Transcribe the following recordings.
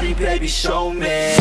body, baby, show me.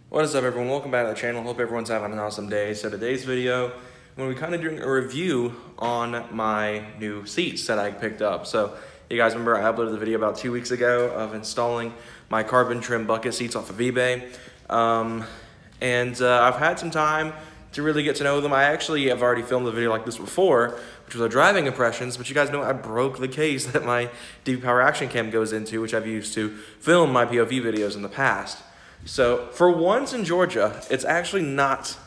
What is up, everyone? Welcome back to the channel. Hope everyone's having an awesome day. So today's video, I'm going to be kind of doing a review on my new seats that I picked up. So you guys remember I uploaded the video about 2 weeks ago of installing my carbon trim bucket seats off of eBay. I've had some time to really get to know them. I actually have already filmed a video like this before, which was a driving impressions, but you guys know I broke the case that my DP Power Action Cam goes into, which I've used to film my POV videos in the past. So for once in Georgia, it's actually not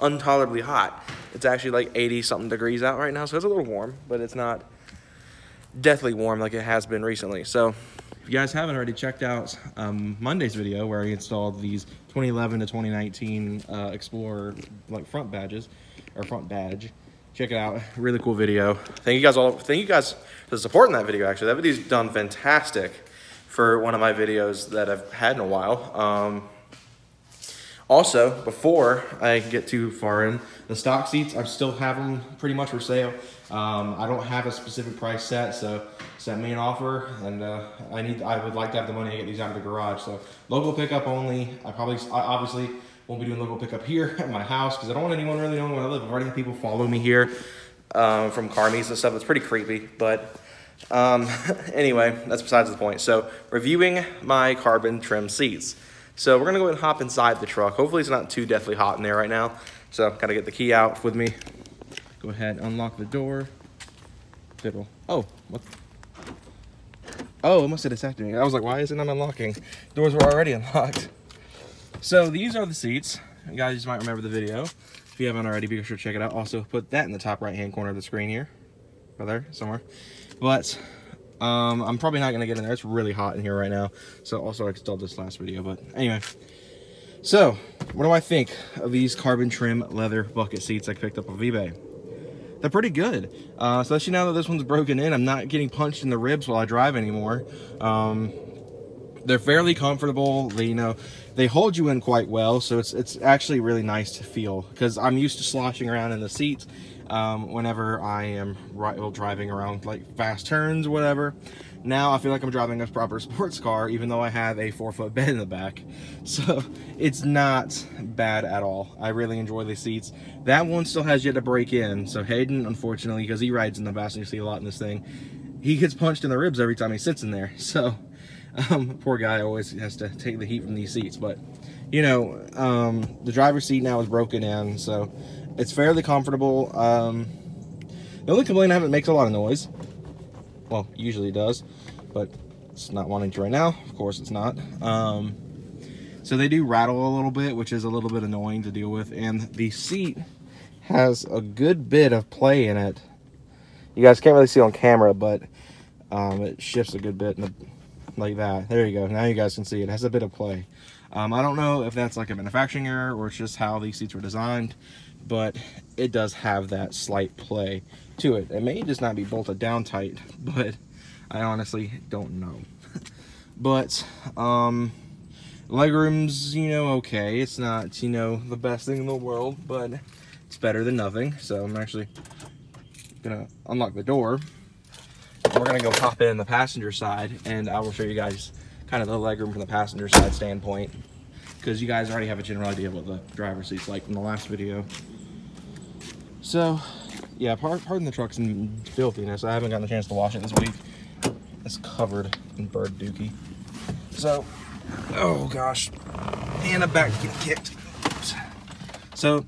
intolerably hot. It's actually like 80 something degrees out right now, so it's a little warm, but it's not deathly warm like it has been recently. So if you guys haven't already checked out Monday's video where I installed these 2011 to 2019 Explorer like front badge, check it out. Really cool video. Thank you guys for supporting that video. Actually, that video's done fantastic for one of my videos that I've had in a while. Also, before I get too far in, the stock seats, I still have them pretty much for sale. I don't have a specific price set, so sent me an offer, and I would like to have the money to get these out of the garage. So local pickup only. I obviously won't be doing local pickup here at my house because I don't want anyone really knowing where I live. I've already had people follow me here from car meets and stuff. It's pretty creepy, but anyway, that's besides the point. So reviewing my carbon trim seats. So we're gonna go ahead and hop inside the truck. Hopefully it's not too deathly hot in there right now. So gotta get the key out with me. Go ahead, unlock the door. Fiddle. Oh, what? Oh, it must have detected me. I was like, why is it not unlocking? Doors were already unlocked. So these are the seats. You guys might remember the video. If you haven't already, be sure to check it out. Also put that in the top right hand corner of the screen here. Right there, somewhere. But I'm probably not gonna get in there. It's really hot in here right now. So also I installed this last video, but anyway. So what do I think of these carbon trim leather bucket seats I picked up on eBay? They're pretty good, especially now that this one's broken in. I'm not getting punched in the ribs while I drive anymore. They're fairly comfortable. They hold you in quite well, so it's actually really nice to feel, because I'm used to sloshing around in the seats whenever I am driving around like fast turns or whatever. Now I feel like I'm driving a proper sports car, even though I have a 4-foot bed in the back. So it's not bad at all. I really enjoy the seats. That one still has yet to break in. So Hayden, unfortunately, because he rides in the passenger seat a lot in this thing, he gets punched in the ribs every time he sits in there. So poor guy always has to take the heat from these seats. But you know, the driver's seat now is broken in, so it's fairly comfortable. The only complaint I have, it makes a lot of noise. Well, usually it does, but it's not wanting to right now. Of course it's not. So they do rattle a little bit, which is a little bit annoying to deal with. And the seat has a good bit of play in it. You guys can't really see on camera, but it shifts a good bit like that. There you go. Now you guys can see it has a bit of play. I don't know if that's like a manufacturing error or it's just how these seats were designed, but it does have that slight play to it. It may just not be bolted down tight, but I honestly don't know. But legroom's, okay. It's not, the best thing in the world, but it's better than nothing. So I'm actually gonna unlock the door. We're gonna go hop in the passenger side, and I will show you guys kind of the legroom from the passenger side standpoint, because you guys already have a general idea of what the driver's seat's like from the last video. So yeah, pardon the truck's filthiness. I haven't gotten a chance to wash it this week. It's covered in bird dookie. So, oh gosh, and I'm back to getting kicked. Oops. So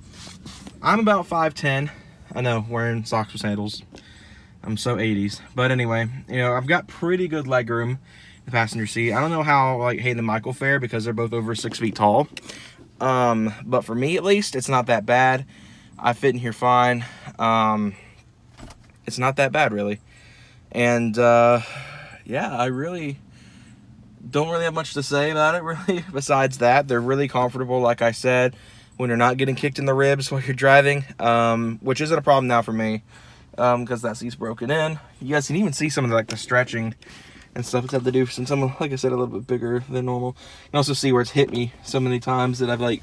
I'm about 5'10". I know, wearing socks with sandals. I'm so 80s. But anyway, I've got pretty good leg room in the passenger seat. I don't know how like Hayden and Michael fare, because they're both over 6 feet tall. But for me at least, it's not that bad. I fit in here fine. It's not that bad really. And yeah, I really don't have much to say about it really. Besides that, they're really comfortable, like I said, when you're not getting kicked in the ribs while you're driving, which isn't a problem now for me, because that seat's broken in. You guys can even see some of the stretching and stuff it's had to do since I'm, like I said, a little bit bigger than normal. You can also see where it's hit me so many times that I've like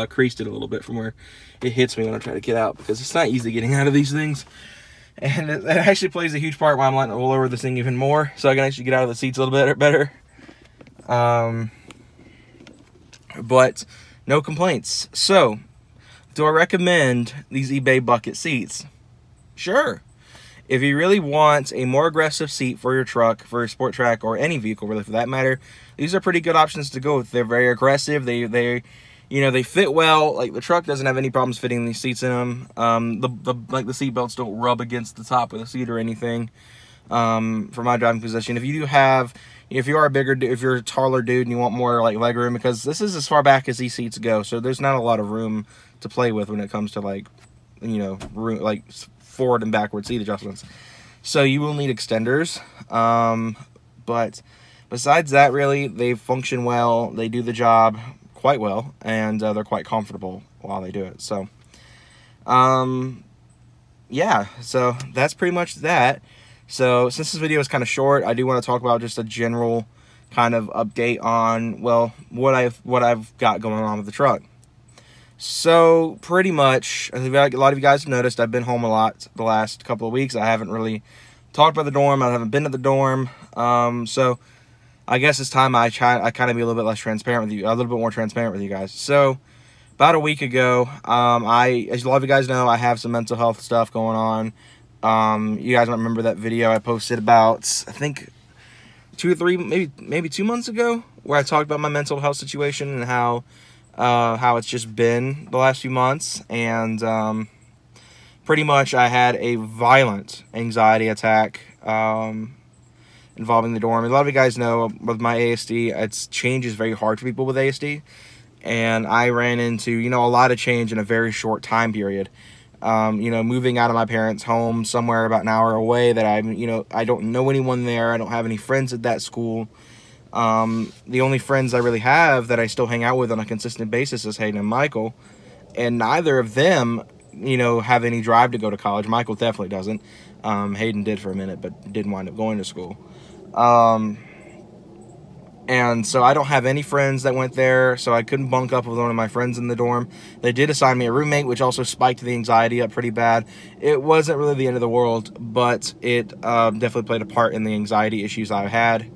creased it a little bit from where it hits me when I try to get out, because it's not easy getting out of these things. And it actually plays a huge part why I'm letting it roll over this thing even more, so I can actually get out of the seats a little bit better. But no complaints. So, do I recommend these eBay bucket seats? Sure. If you really want a more aggressive seat for your truck, for your sport track, or any vehicle really for that matter, these are pretty good options to go with. They're very aggressive. They you know, they fit well. Like, the truck doesn't have any problems fitting these seats in them. The seat belts don't rub against the top of the seat or anything. For my driving position, if you are a taller dude and you want more like leg room, because this is as far back as these seats go, so there's not a lot of room to play with when it comes to, like, you know, room, like forward and backward seat adjustments. So you will need extenders. But besides that, really, they function well. They do the job quite well, and they're quite comfortable while they do it. So, yeah, so that's pretty much that. So since this video is kind of short, I do want to talk about just a general kind of update on, well, what I've got going on with the truck. So pretty much, a lot of you guys have noticed, I've been home a lot the last couple of weeks. I haven't really talked about the dorm. I haven't been to the dorm. So I guess it's time I kind of be a little bit less transparent with you, a little bit more transparent with you guys. So about a week ago, as a lot of you guys know, I have some mental health stuff going on. You guys might remember that video I posted about, I think 2 or 3, maybe 2 months ago, where I talked about my mental health situation and how it's just been the last few months. And pretty much I had a violent anxiety attack involving the dorm. A lot of you guys know with my ASD, change is very hard for people with ASD, and I ran into, you know, a lot of change in a very short time period. You know, moving out of my parents' home somewhere about an hour away that I don't know anyone there. I don't have any friends at that school. The only friends I really have that I still hang out with on a consistent basis is Hayden and Michael, and neither of them, you know, have any drive to go to college. Michael definitely doesn't. Hayden did for a minute, but didn't wind up going to school. And so I don't have any friends that went there, so I couldn't bunk up with one of my friends in the dorm. They did assign me a roommate, which also spiked the anxiety up pretty bad. It wasn't really the end of the world, but it definitely played a part in the anxiety issues I had.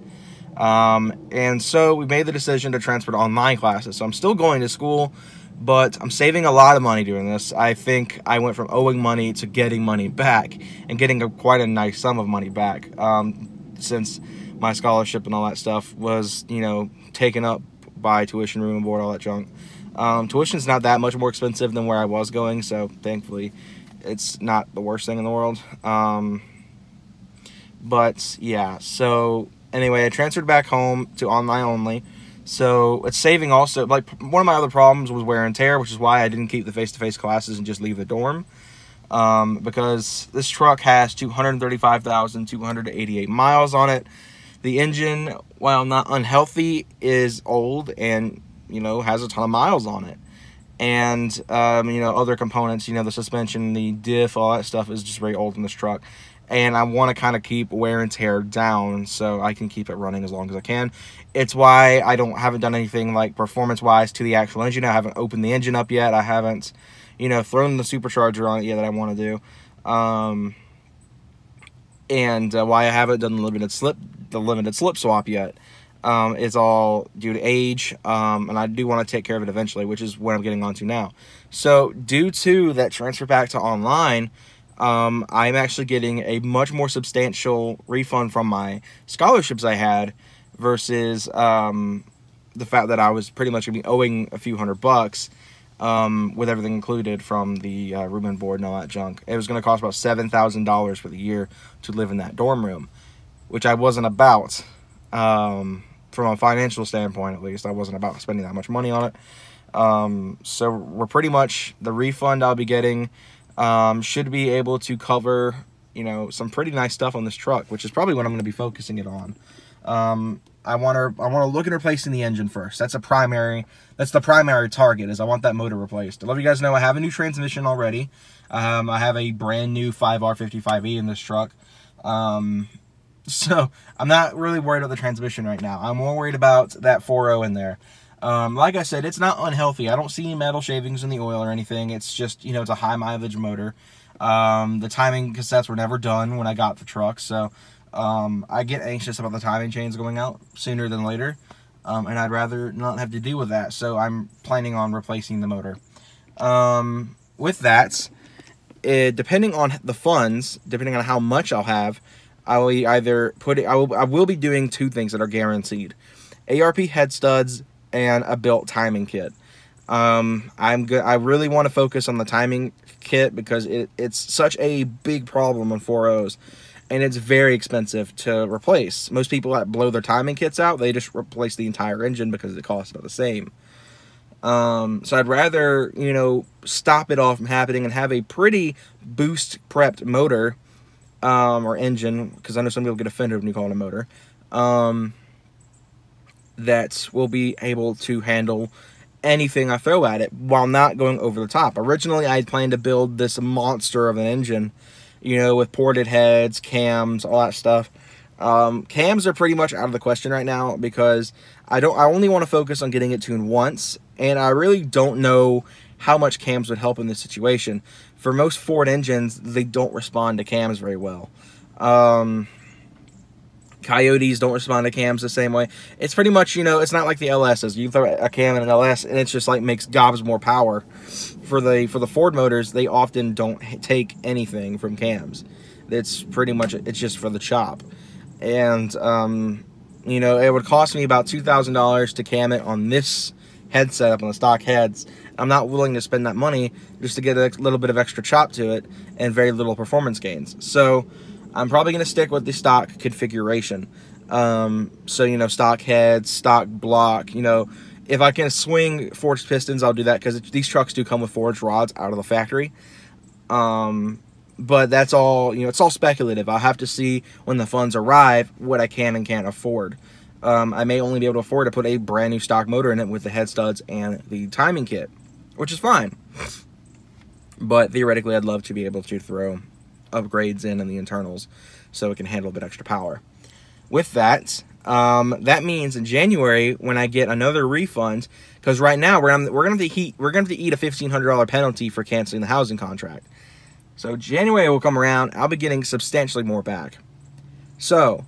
And so we made the decision to transfer to online classes. So I'm still going to school, but I'm saving a lot of money doing this. I think I went from owing money to getting money back, and getting quite a nice sum of money back, since my scholarship and all that stuff was, you know, taken up by tuition, room and board, all that junk. Tuition's not that much more expensive than where I was going, so thankfully it's not the worst thing in the world. But yeah, so anyway, I transferred back home to online only. So it's saving also. Like, one of my other problems was wear and tear, which is why I didn't keep the face-to-face classes and just leave the dorm. Because this truck has 235,288 miles on it. The engine, while not unhealthy, is old and, you know, has a ton of miles on it. And, you know, other components, you know, the suspension, the diff, all that stuff is just very old in this truck. And I want to kind of keep wear and tear down so I can keep it running as long as I can. It's why I haven't done anything like performance-wise to the actual engine. I haven't opened the engine up yet. I haven't, you know, thrown the supercharger on it yet that I want to do. And why I haven't done the limited slip swap yet. It's all due to age, and I do want to take care of it eventually, which is what I'm getting onto now. So due to that transfer back to online, I'm actually getting a much more substantial refund from my scholarships I had versus the fact that I was pretty much going to be owing a few $100 with everything included from the room and board and all that junk. It was going to cost about $7,000 for the year to live in that dorm room, which I wasn't about. From a financial standpoint, at least, I wasn't about spending that much money on it. So we're pretty much, the refund I'll be getting should be able to cover, you know, some pretty nice stuff on this truck, which is probably what I'm going to be focusing it on. I want to look at replacing the engine first. That's the primary target, is I want that motor replaced. A lot of you guys know I have a new transmission already. I have a brand new 5R55E in this truck. So I'm not really worried about the transmission right now. I'm more worried about that 4.0 in there. Like I said, it's not unhealthy. I don't see any metal shavings in the oil or anything. It's just, you know, it's a high mileage motor. The timing cassettes were never done when I got the truck, so I get anxious about the timing chains going out sooner than later, and I'd rather not have to deal with that, so I'm planning on replacing the motor. With that, depending on the funds, depending on how much I'll have, I will either put it, I will be doing two things that are guaranteed: ARP head studs and a built timing kit. I really want to focus on the timing kit because it's such a big problem on 4.0s, and it's very expensive to replace. Most people that blow their timing kits out, they just replace the entire engine because it costs about the same. So I'd rather, you know, stop it all from happening and have a pretty boost prepped motor, or engine, because I know some people get offended when you call it a motor, that will be able to handle anything I throw at it while not going over the top. Originally, I had planned to build this monster of an engine, you know, with ported heads, cams, all that stuff. Cams are pretty much out of the question right now because I only want to focus on getting it tuned once, and I really don't know how much cams would help in this situation. For most Ford engines, they don't respond to cams very well. Coyotes don't respond to cams the same way. It's pretty much, you know, it's not like the LSs. You throw a cam in an LS and it's just like makes gobs more power. For the Ford motors, they often don't take anything from cams. It's pretty much, it's just for the chop. And, you know, it would cost me about $2,000 to cam it on this head setup, on the stock heads. I'm not willing to spend that money just to get a little bit of extra chop to it and very little performance gains. So I'm probably going to stick with the stock configuration. So, you know, stock heads, stock block, you know, if I can swing forged pistons, I'll do that because these trucks do come with forged rods out of the factory. But that's all, you know, it's all speculative. I'll have to see when the funds arrive what I can and can't afford. I may only be able to afford to put a brand new stock motor in it with the head studs and the timing kit, which is fine. But theoretically, I'd love to be able to throw upgrades in the internals so it can handle a bit extra power. With that, that means in January when I get another refund, because right now we're gonna have to eat a $1,500 penalty for canceling the housing contract. So January will come around, I'll be getting substantially more back. So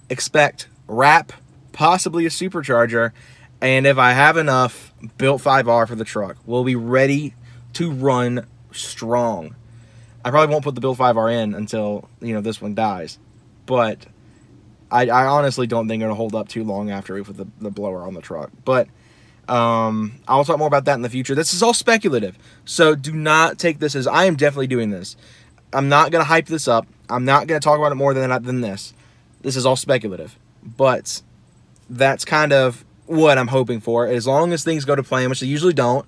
expect wrap, possibly a supercharger, and if I have enough, built 5R for the truck. We'll be ready to run strong. I probably won't put the built 5R in until, you know, this one dies, but I honestly don't think it'll hold up too long after we put the blower on the truck. But I'll talk more about that in the future. This is all speculative, so do not take this as I am definitely doing this. I'm not going to hype this up. I'm not going to talk about it more than this. This is all speculative, but that's kind of what I'm hoping for. As long as things go to plan, which they usually don't,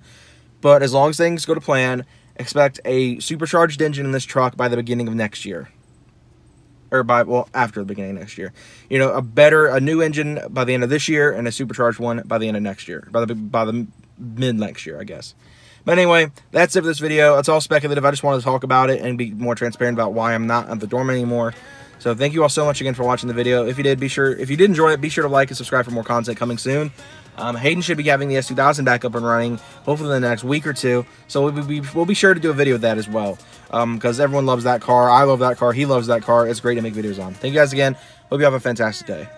but as long as things go to plan, expect a supercharged engine in this truck by the beginning of next year. Or well, after the beginning of next year. You know, a new engine by the end of this year and a supercharged one by the end of next year. By the mid next year, I guess. But anyway, that's it for this video. It's all speculative. I just wanted to talk about it and be more transparent about why I'm not at the dorm anymore. So thank you all so much again for watching the video. If you did enjoy it, be sure to like and subscribe for more content coming soon. Hayden should be having the S2000 back up and running, hopefully in the next week or two. So we'll be sure to do a video of that as well, because everyone loves that car. I love that car. He loves that car. It's great to make videos on. Thank you guys again. Hope you have a fantastic day.